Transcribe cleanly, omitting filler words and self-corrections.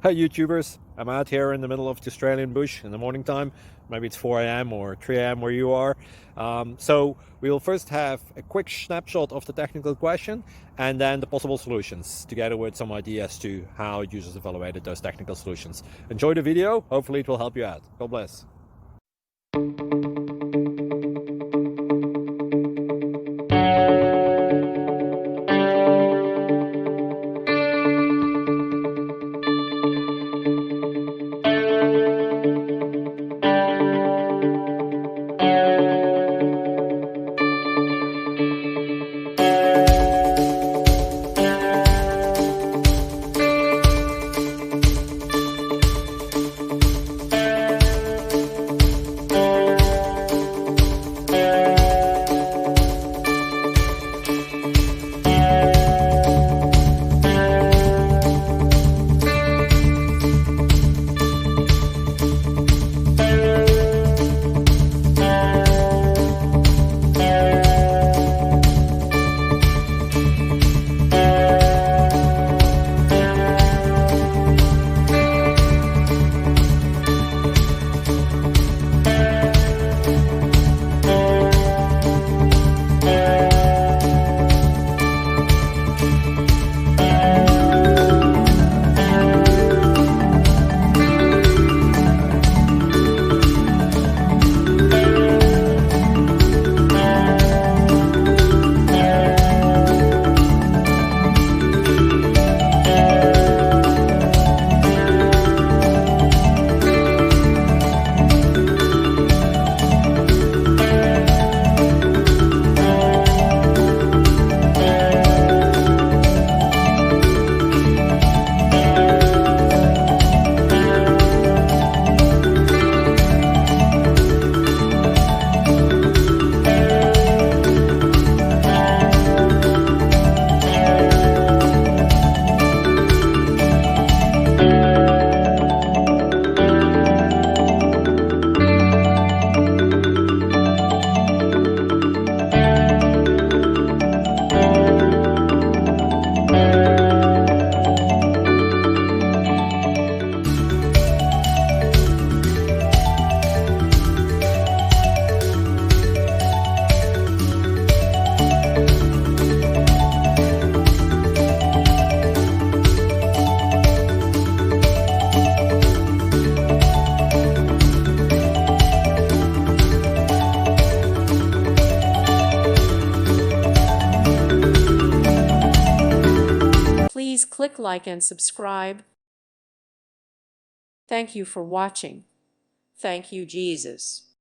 Hi YouTubers, I'm out here in the middle of the Australian bush in the morning time. Maybe it's 4 a.m. or 3 a.m. where you are. So we'll first have a quick snapshot of the technical question and then the possible solutions, together with some ideas to how users evaluated those technical solutions. Enjoy the video, hopefully it will help you out. God bless. Please click like and subscribe. Thank you for watching. Thank you, Jesus.